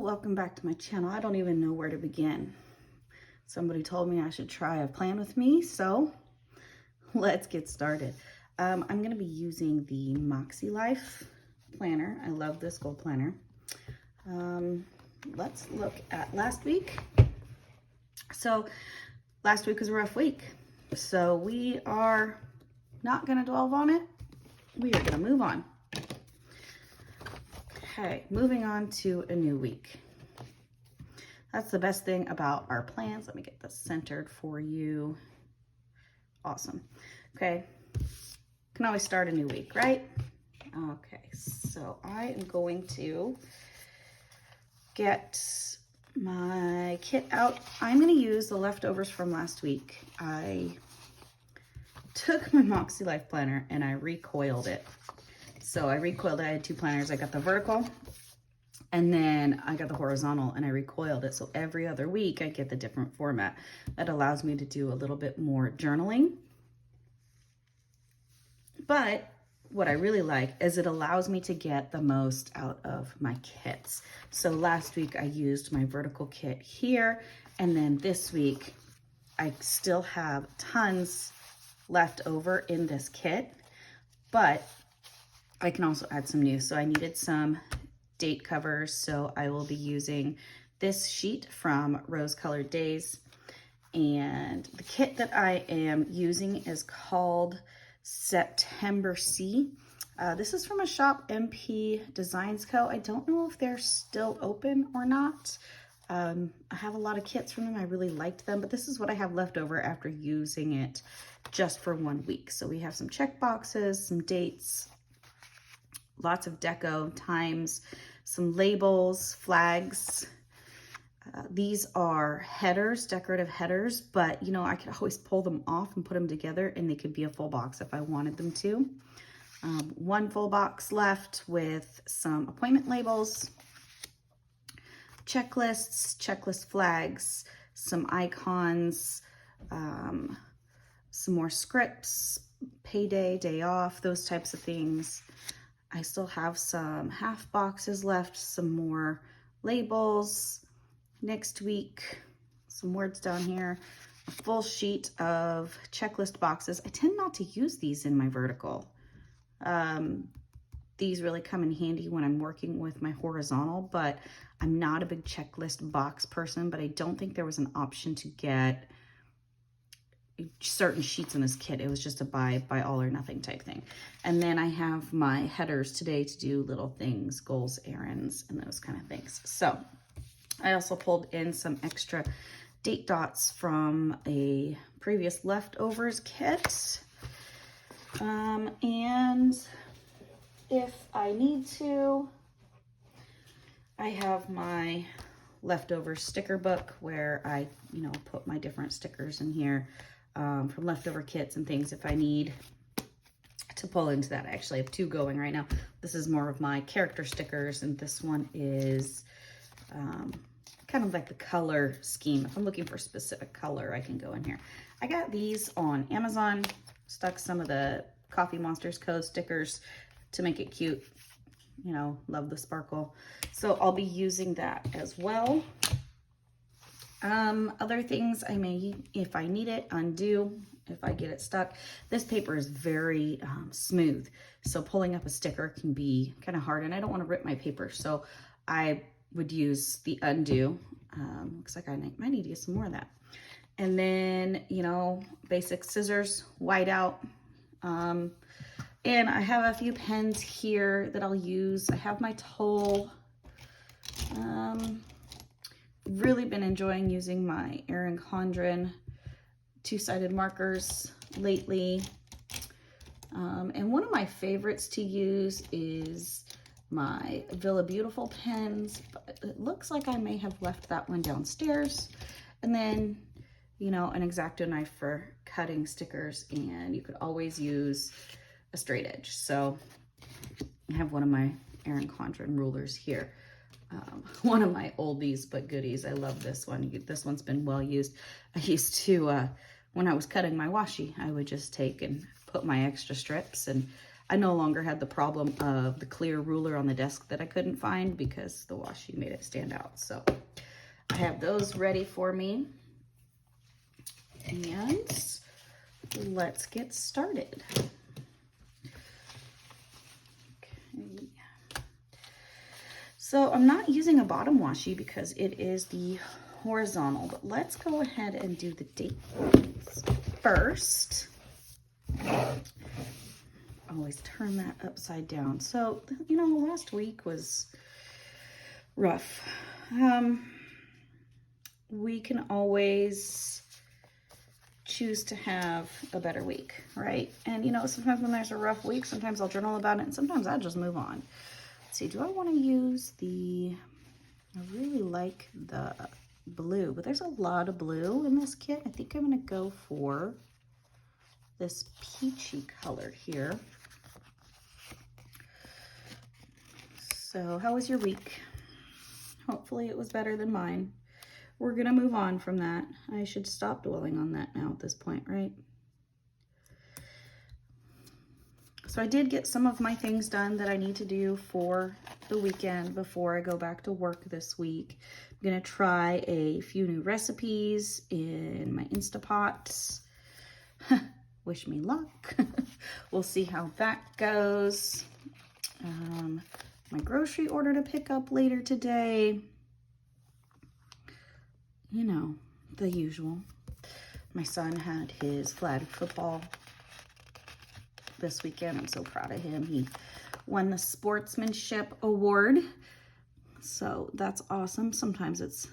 welcome back to my channel. I don't even know where to begin. Somebody told me I should try a plan with me, so let's get started. I'm going to be using the Makse Life planner. I love this gold planner. Let's look at last week. So last week was a rough week, so we are not going to dwell on it. We are going to move on. Okay, moving on to a new week. That's the best thing about our plans. Let me get this centered for you. Awesome. Okay, can always start a new week, right? Okay, so I am going to get my kit out. I'm going to use the leftovers from last week. I took my Makse Life planner and I recoiled it. So I recoiled it. I had two planners. I got the vertical and then I got the horizontal and I recoiled it. So every other week I get the different format. That allows me to do a little bit more journaling. But what I really like is it allows me to get the most out of my kits. So last week I used my vertical kit here. And then this week I still have tons left over in this kit, but I can also add some new. So I needed some date covers. So I will be using this sheet from Rose Colored Daze. And the kit that I am using is called September C. This is from a shop, MP Designs Co. I don't know if they're still open or not. I have a lot of kits from them. I really liked them, but this is what I have left over after using it just for 1 week. So we have some check boxes, some dates, lots of deco, times, some labels, flags. These are headers, decorative headers, but you know, I could always pull them off and put them together and they could be a full box if I wanted them to. One full box left with some appointment labels, checklists, checklist flags, some icons, some more scripts, payday, day off, those types of things. I still have some half boxes left, some more labels. Next week, some words down here, a full sheet of checklist boxes. I tend not to use these in my vertical. These really come in handy when I'm working with my horizontal, but I'm not a big checklist box person, but I don't think there was an option to get certain sheets in this kit. It was just a buy all or nothing type thing. And then I have my headers today to do little things, goals, errands, and those kind of things. So I also pulled in some extra date dots from a previous leftovers kit. And if I need to, I have my leftover sticker book where I, put my different stickers in here from leftover kits and things if I need to pull into that. I actually have two going right now. This is more of my character stickers, and this one is kind of like the color scheme. If I'm looking for a specific color, I can go in here. I got these on Amazon, stuck some of the Coffee Monsters code stickers to make it cute. Love the sparkle. So I'll be using that as well. Other things I may, if I need it, undo if I get it stuck. This paper is very smooth, so pulling up a sticker can be kind of hard, and I don't want to rip my paper, so I would use the undo. Looks like I might need to get some more of that. And then, basic scissors, white out. And I have a few pens here that I'll use. I have my Toll. Really been enjoying using my Erin Condren two-sided markers lately. And one of my favorites to use is my Villa Beautiful pens, but it looks like I may have left that one downstairs. And then, an X-Acto knife for cutting stickers, and you could always use a straight edge. So I have one of my Erin Condren rulers here. One of my oldies but goodies. I love this one. This one's been well used. I used to, when I was cutting my washi, I would just take and put my extra strips, and I no longer had the problem of the clear ruler on the desk that I couldn't find because the washi made it stand out. So I have those ready for me. And let's get started. Okay. So I'm not using a bottom washi because it is the horizontal, but let's go ahead and do the date first. Always turn that upside down. So, you know, last week was rough. We can always choose to have a better week, right? And, you know, sometimes when there's a rough week, sometimes I'll journal about it, and sometimes I'll just move on. Let's see, do I want to use I really like the blue, but there's a lot of blue in this kit. I think I'm going to go for this peachy color here. So how was your week? Hopefully it was better than mine. We're gonna move on from that. I should stop dwelling on that now at this point, right? So I did get some of my things done that I need to do for the weekend before I go back to work this week. I'm gonna try a few new recipes in my Instapots. Wish me luck. We'll see how that goes. My grocery order to pick up later today. You know, the usual. My son had his flag football this weekend. I'm so proud of him. He won the sportsmanship award. So that's awesome. Sometimes it's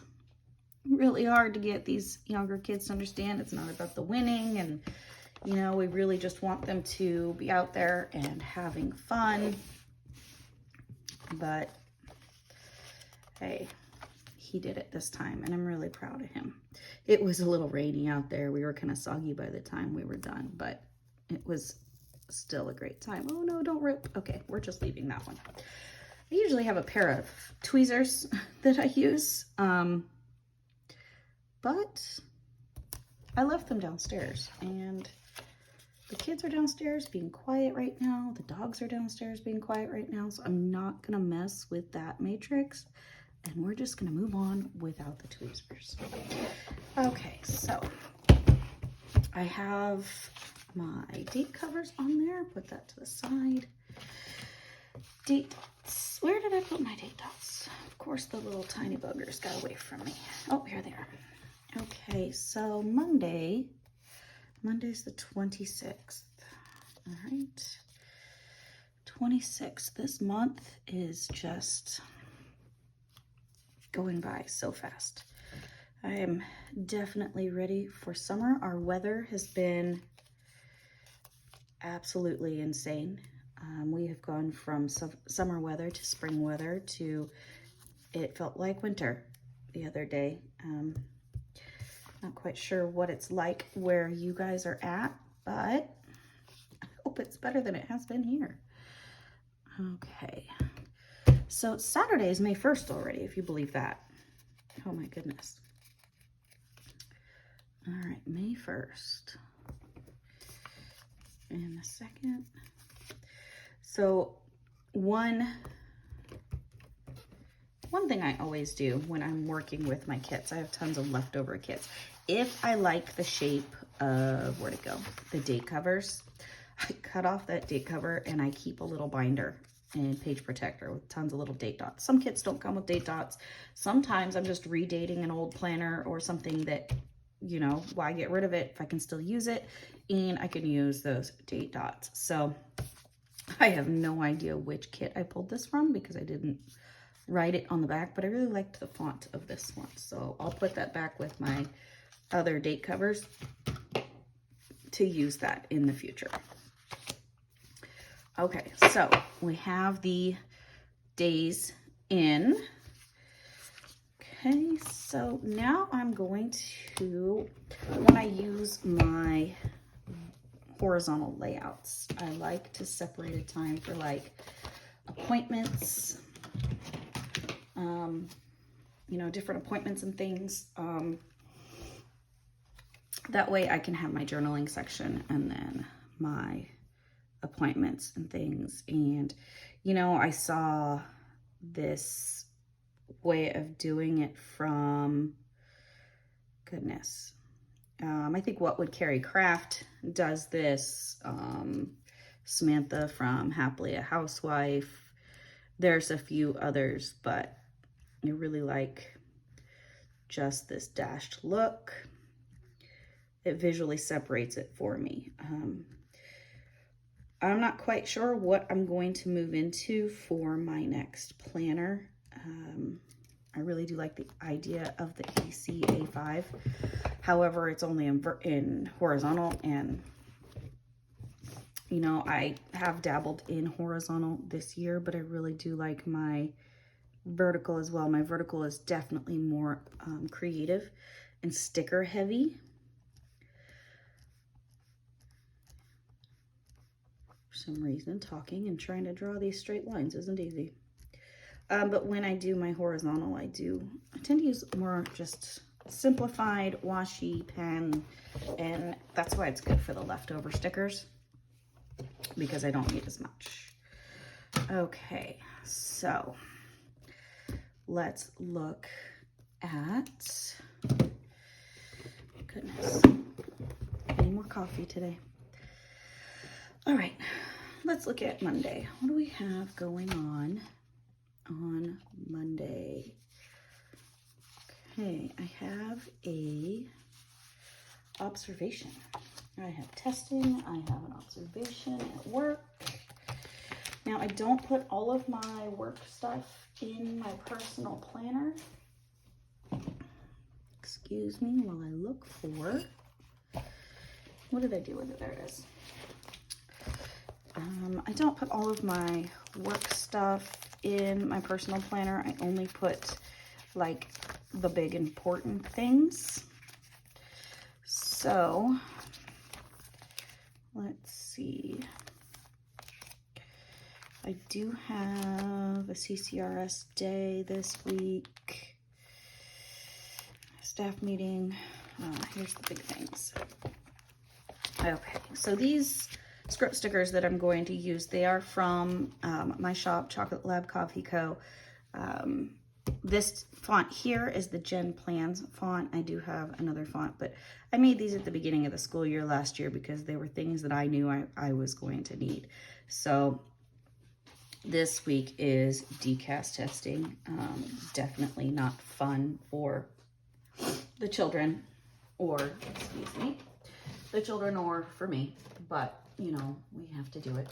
really hard to get these younger kids to understand it's not about the winning, and you know, we really just want them to be out there and having fun. But hey, he did it this time, and I'm really proud of him. It was a little rainy out there. We were kind of soggy by the time we were done, but it was still a great time. Oh no, don't rip. Okay, we're just leaving that one. I usually have a pair of tweezers that I use, but I left them downstairs, and the kids are downstairs being quiet right now. The dogs are downstairs being quiet right now. So I'm not gonna mess with that matrix, and we're just gonna move on without the tweezers. Okay, so I have my date covers on there. Put that to the side. Date dots. Where did I put my date dots? Of course, the little tiny buggers got away from me. Oh, here they are. Okay, so Monday's the 26th. All right. 26th. This month is just going by so fast. I am definitely ready for summer. Our weather has been absolutely insane. We have gone from summer weather to spring weather to, it felt like winter the other day. Not quite sure what it's like where you guys are at, but I hope it's better than it has been here. Okay, so Saturday is May 1st already, if you believe that. Oh my goodness. All right, May 1st. In a second. So one thing I always do when I'm working with my kits, I have tons of leftover kits. If I like the shape of, where'd it go? The date covers, I cut off that date cover and I keep a little binder and page protector with tons of little date dots. Some kits don't come with date dots. Sometimes I'm just redating an old planner or something that, you know, why get rid of it if I can still use it, and I can use those date dots. So I have no idea which kit I pulled this from because I didn't write it on the back, but I really liked the font of this one. So I'll put that back with my other date covers to use that in the future. Okay, so we have the Daze in. Okay, so now I'm going to, when I use my horizontal layouts, I like to separate a time for like appointments, you know, different appointments and things. That way I can have my journaling section and then my appointments and things. And, you know, I saw this way of doing it from, goodness, I think What Would Carry Craft does this. Samantha from Happily a Housewife. There's a few others, but I really like just this dashed look. It visually separates it for me. I'm not quite sure what I'm going to move into for my next planner. I really do like the idea of the AC A5. However, it's only in horizontal, and you know, I have dabbled in horizontal this year, but I really do like my vertical as well. My vertical is definitely more creative and sticker heavy. For some reason, talking and trying to draw these straight lines isn't easy. But when I do my horizontal, I tend to use more just simplified washi pen, and that's why it's good for the leftover stickers, because I don't need as much. Okay, so let's look at, goodness, I need more coffee today. All right, let's look at Monday. What do we have going on Monday? Okay, I have a observation. I have testing, I have an observation at work. Now, I don't put all of my work stuff in my personal planner. Excuse me while I look for, what did I do with it? There it is. I don't put all of my work stuff in my personal planner. I only put like the big important things. So let's see. I do have a CCRS day this week. Staff meeting. Here's the big things. Okay, so these script stickers that I'm going to use, they are from my shop, Chocolate Lab Coffee Co. This font here is the Gen Plans font. I do have another font, but I made these at the beginning of the school year last year because they were things that I knew I was going to need. So this week is decast testing. Definitely not fun for the children, or, excuse me, the children or for me, but you know, we have to do it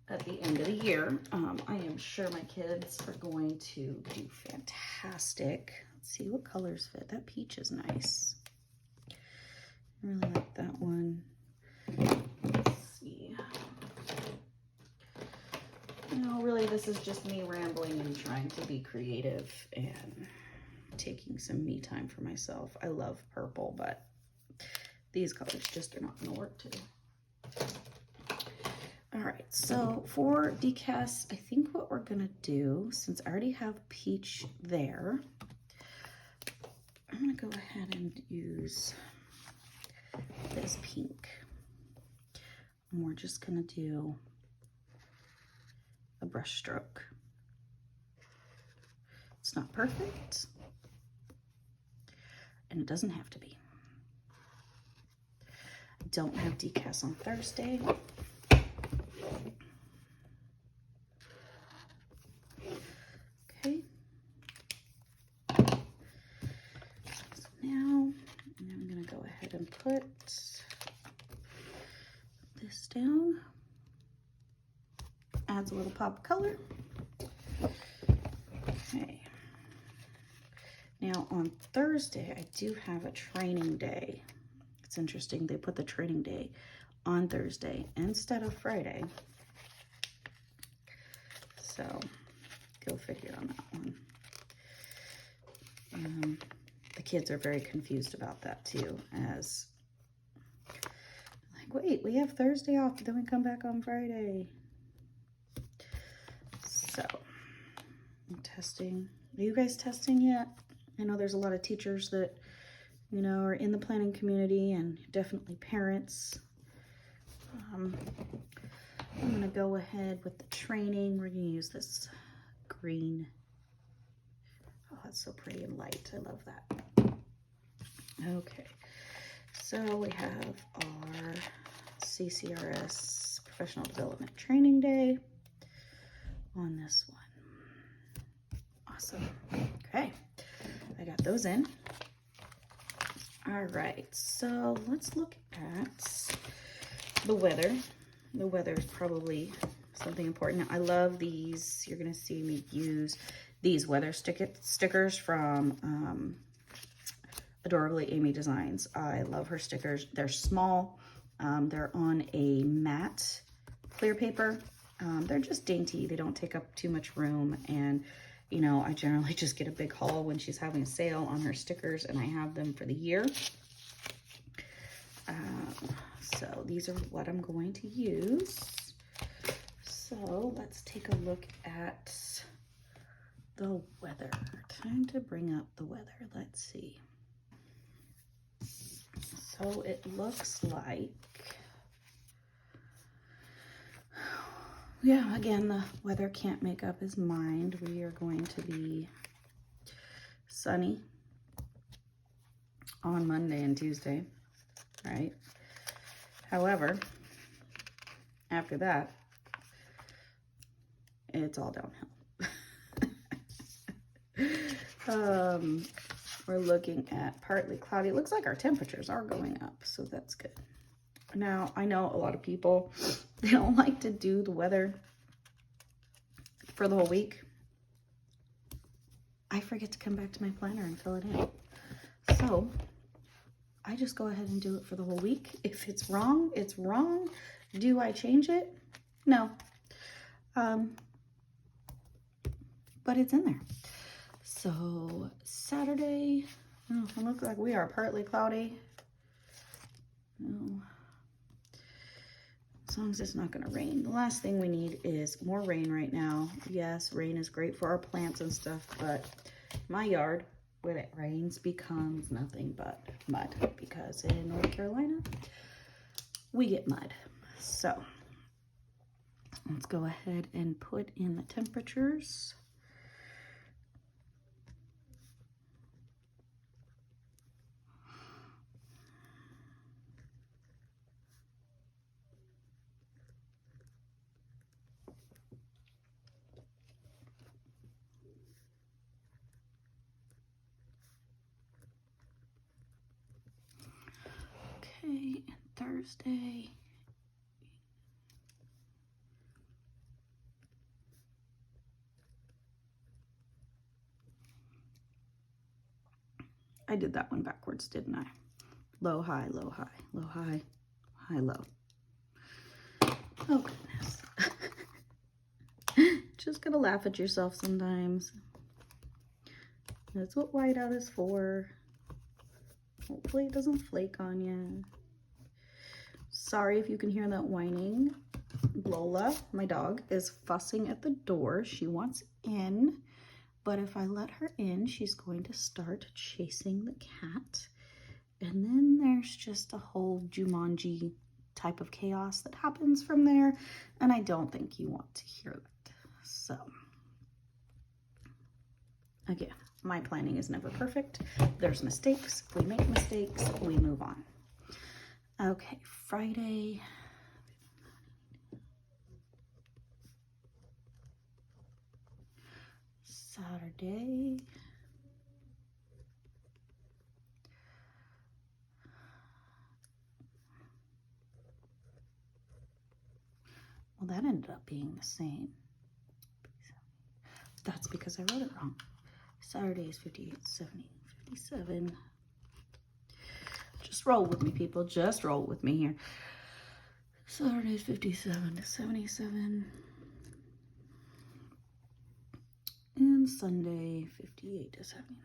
at the end of the year. I am sure my kids are going to do fantastic. Let's see what colors fit. That peach is nice. I really like that one. Let's see. You know, really this is just me rambling and trying to be creative and taking some me time for myself. I love purple, but these colors just are not going to work today. All right, so for decast, I think what we're gonna do, since I already have peach there, I'm gonna go ahead and use this pink. And we're just gonna do a brush stroke. It's not perfect, and it doesn't have to be. I don't have decast on Thursday. Okay. So now I'm going to go ahead and put this down. Adds a little pop of color. Okay. Now on Thursday, I do have a training day. It's interesting, they put the training day on Thursday instead of Friday. So go figure on that one. The kids are very confused about that too, as like, wait, we have Thursday off, but then we come back on Friday. So I'm testing. Are you guys testing yet? I know there's a lot of teachers that, you know, are in the planning community, and definitely parents. I'm gonna go ahead with the training. We're gonna use this green. Oh, that's so pretty and light. I love that. Okay, so we have our CCRS Professional Development Training Day on this one. Awesome. Okay, I got those in. All right, so let's look at the weather. The weather is probably something important. Now, I love these. You're gonna see me use these weather stickers from Adorably Amy Designs. I love her stickers. They're small. They're on a matte clear paper. They're just dainty. They don't take up too much room. And, you know, I generally just get a big haul when she's having a sale on her stickers, and I have them for the year. So these are what I'm going to use. So let's take a look at the weather. Time to bring up the weather. Let's see. So it looks like, yeah, again, the weather can't make up his mind. We are going to be sunny on Monday and Tuesday, right? However, after that, it's all downhill. We're looking at partly cloudy. It looks like our temperatures are going up, so that's good. Now, I know a lot of people, they don't like to do the weather for the whole week. I forget to come back to my planner and fill it in. So I just go ahead and do it for the whole week. If it's wrong, it's wrong. Do I change it? No. But it's in there. So Saturday, oh, it looks like we are partly cloudy. No. As long as it's not gonna rain. The last thing we need is more rain right now. Yes, rain is great for our plants and stuff, but my yard, when it rains, becomes nothing but mud, because in North Carolina, we get mud. So let's go ahead and put in the temperatures. Okay, and Thursday. I did that one backwards, didn't I? Low, high, low, high, low, high, high, low. Oh, goodness. Just gonna laugh at yourself sometimes. That's what whiteout is for. Hopefully it doesn't flake on you. Sorry if you can hear that whining. Lola, my dog, is fussing at the door. She wants in, but if I let her in, she's going to start chasing the cat. And then there's just a whole Jumanji type of chaos that happens from there, and I don't think you want to hear that. So, again, my planning is never perfect. There's mistakes. We make mistakes. We move on. Okay, Friday. Saturday. Well, that ended up being the same. That's because I wrote it wrong. Saturday is 58, 70, 57. Just roll with me, people. Just roll with me here. Saturday is 57 to 77. And Sunday, 58 to 79.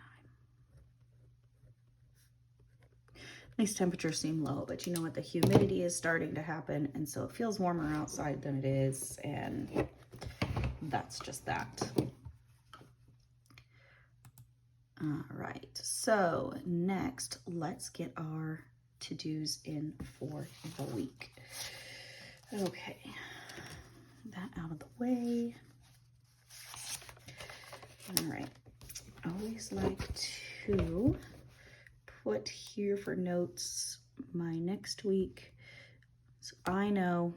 These temperatures seem low, but you know what? The humidity is starting to happen, and so it feels warmer outside than it is, and that's just that. All right, so next, let's get our to-dos in for the week. Okay, away. All right. I always like to put here for notes my next week, so I know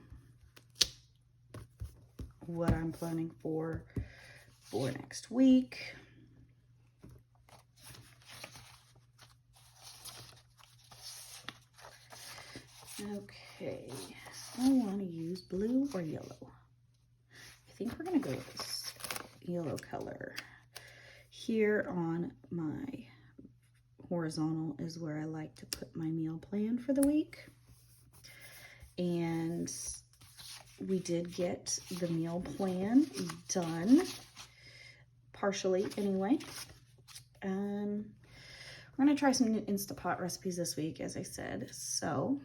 what I'm planning for next week. Okay, I want to use blue or yellow. I think we're going to go with this yellow color. Here on my horizontal is where I like to put my meal plan for the week. And we did get the meal plan done, partially anyway. We're gonna try some new Instapot recipes this week, as I said. So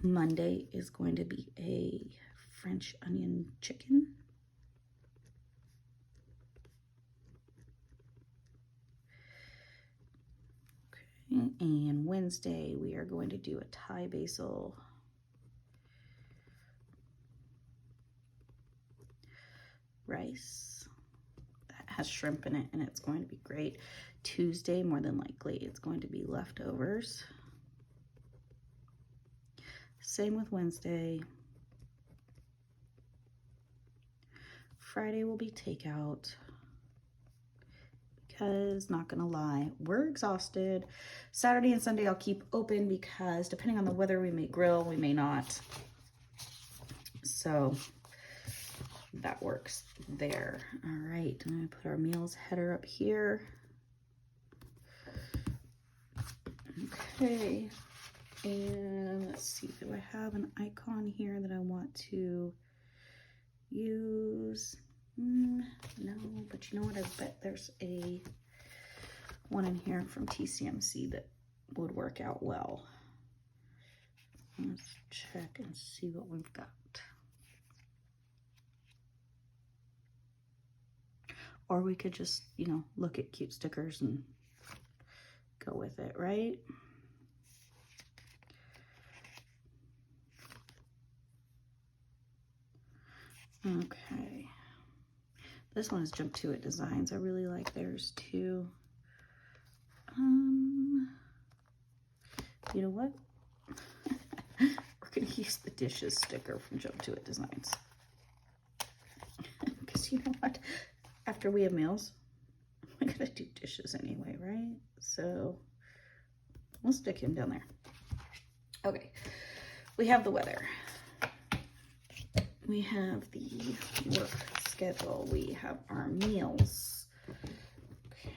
Monday is going to be a French onion chicken. Okay, and Wednesday we are going to do a Thai basil rice that has shrimp in it, and it's going to be great. Tuesday, more than likely, it's going to be leftovers. Same with Wednesday. Friday will be takeout because, not gonna lie, we're exhausted. Saturday and Sunday I'll keep open because depending on the weather, we may grill, we may not. So that works there. All right, I'm gonna put our meals header up here. Okay, and let's see, do I have an icon here that I want to use? No, but you know what, I bet there's a one in here from TCMC that would work out well. Let's check and see what we've got. Or we could just, you know, look at cute stickers and go with it, right? Okay. This one is Jump To It Designs. I really like theirs too. You know what? We're gonna use the dishes sticker from Jump To It Designs. Because you know what? After we have meals, we gotta do dishes anyway, right? So we'll stick him down there. Okay, we have the weather. We have the work schedule. We have our meals.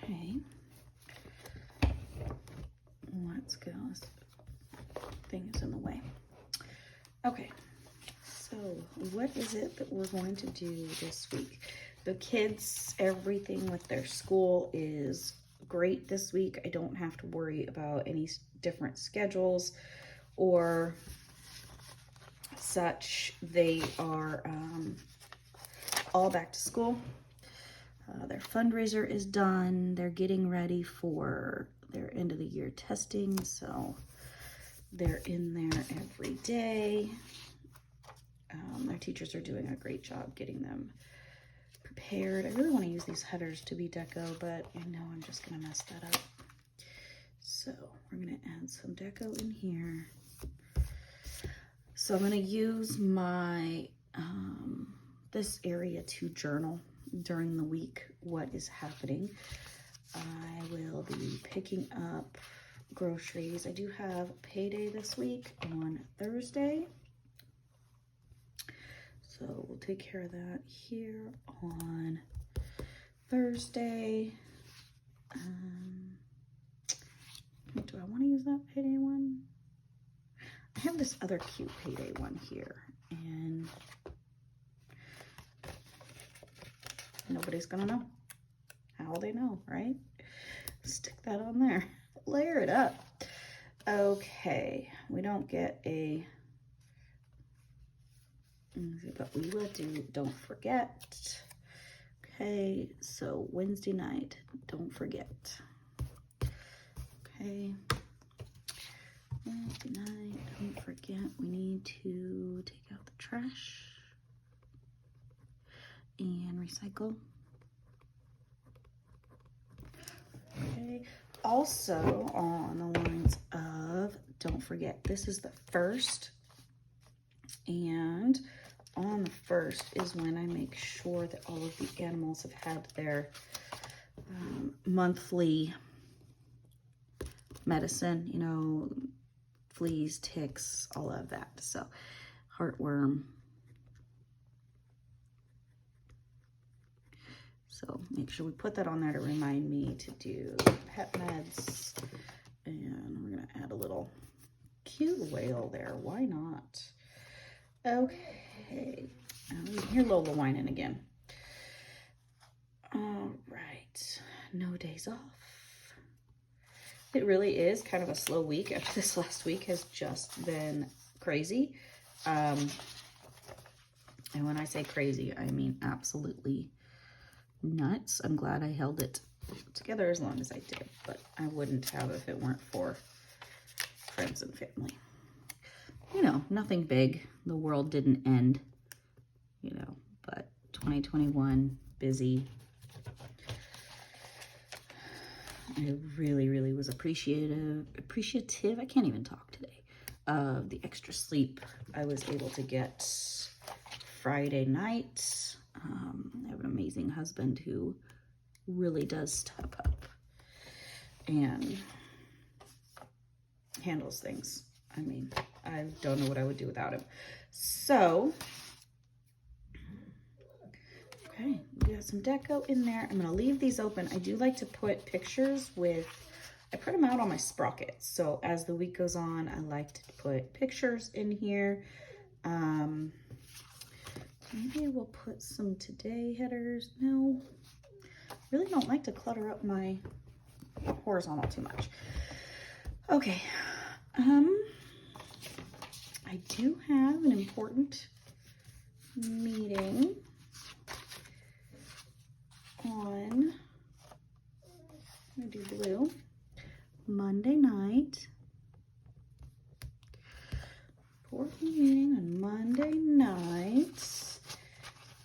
Okay. Let's go. This thing is in the way. Okay. So what is it that we're going to do this week? The kids, everything with their school is great this week. I don't have to worry about any different schedules or such. They are all back to school. Their fundraiser is done. They're getting ready for their end of the year testing, so they're in there every day. Their teachers are doing a great job getting them prepared. I really want to use these headers to be deco, but I know I'm just gonna mess that up. So we're gonna add some deco in here. So I'm gonna use my this area to journal during the week what is happening. I will be picking up groceries. I do have payday this week on Thursday, so we'll take care of that here on Thursday. Do I want to use that payday one? I have this other cute payday one here, and nobody's gonna know. How will they know, right? Stick that on there. Layer it up. Okay, we don't get a, but we will do Don't Forget. Okay, so Wednesday night, don't forget. Okay, Wednesday night, don't forget, we need to take out the trash. and recycle. Okay. Also on the lines of, don't forget, this is the 1st, and on the 1st is when I make sure that all of the animals have had their monthly medicine, you know, fleas, ticks, all of that. So heartworm. So make sure we put that on there to remind me to do pet meds. And we're gonna add a little cute whale there. Why not? Okay. You can hear Lola whining again. All right. No days off. It really is kind of a slow week. After this last week has just been crazy. And when I say crazy, I mean absolutely nuts. I'm glad I held it together as long as I did, but I wouldn't have if it weren't for friends and family. You know, nothing big. The world didn't end, you know, but 2021, busy. I really, really was appreciative, I can't even talk today, of the extra sleep I was able to get Friday night. I have an amazing husband who really does step up and handles things. I mean, I don't know what I would do without him. So, okay, we got some deco in there. I'm gonna leave these open. I do like to put pictures with, I print them out on my sprockets. So as the week goes on, I like to put pictures in here. Maybe we'll put some today headers. No, really don't like to clutter up my horizontal too much. Okay, I do have an important meeting on, I'm gonna do blue, Monday night. Important meeting on Monday night.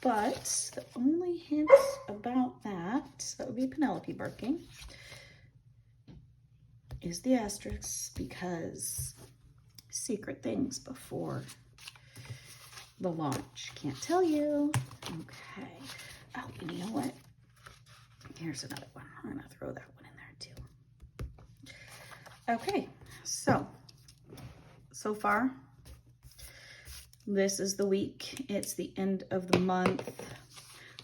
But the only hint about that would be Penelope barking, is the asterisk, because secret things before the launch. Can't tell you. Okay. Oh, and you know what? Here's another one. I'm gonna throw that one in there too. Okay, so far, this is the week. It's the end of the month.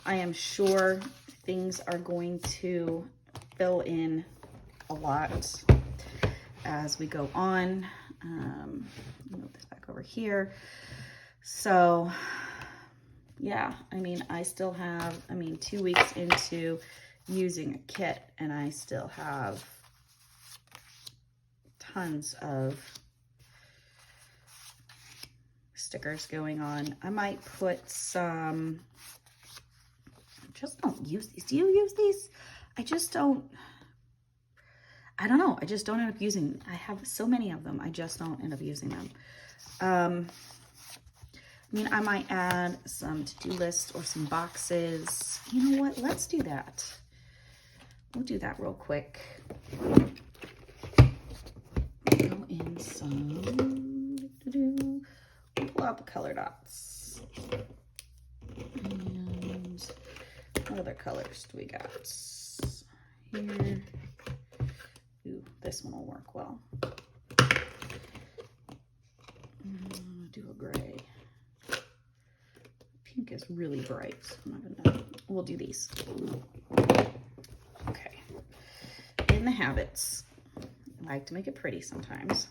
I am sure things are going to fill in a lot as we go on. Move this back over here. So yeah, I mean, I still have, 2 weeks into using a kit, and I still have tons of stickers going on. I might put some, just don't use these. Do you use these? I just don't, I don't know. I just don't end up using them. I have so many of them. I just don't end up using them. I might add some to-do lists or some boxes. You know what? Let's do that. We'll do that real quick. Throw in some, we'll pull out the color dots. And what other colors do we got? Here. Ooh, this one will work well. Do a gray. Pink is really bright. We'll do these. Okay. In the habits, I like to make it pretty sometimes.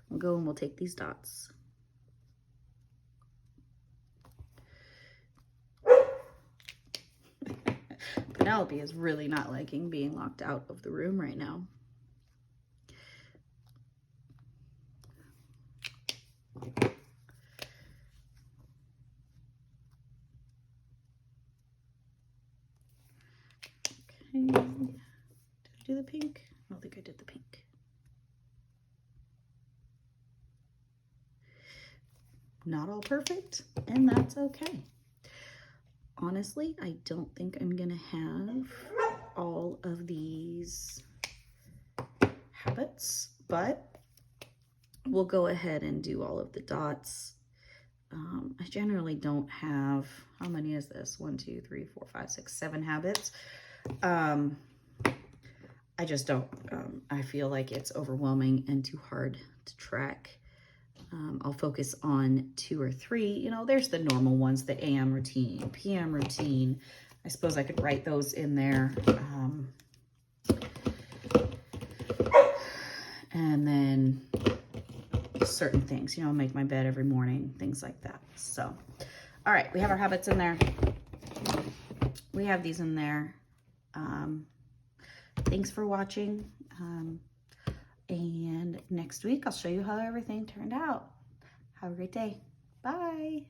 We'll go and we'll take these dots. Penelope is really not liking being locked out of the room right now. Okay, did I do the pink? I don't think I did the pink. Not all perfect, and that's okay. honestly, I don't think I'm gonna have all of these habits, but we'll go ahead and do all of the dots. I generally don't have, how many is this? 1, 2, 3, 4, 5, 6, 7 habits. I just don't, I feel like it's overwhelming and too hard to track. I'll focus on 2 or 3. You know, there's the normal ones, the AM routine, PM routine. I suppose I could write those in there. And then certain things, you know, make my bed every morning, things like that. So, all right, we have our habits in there. We have these in there. Thanks for watching. And next week, I'll show you how everything turned out. Have a great day. Bye.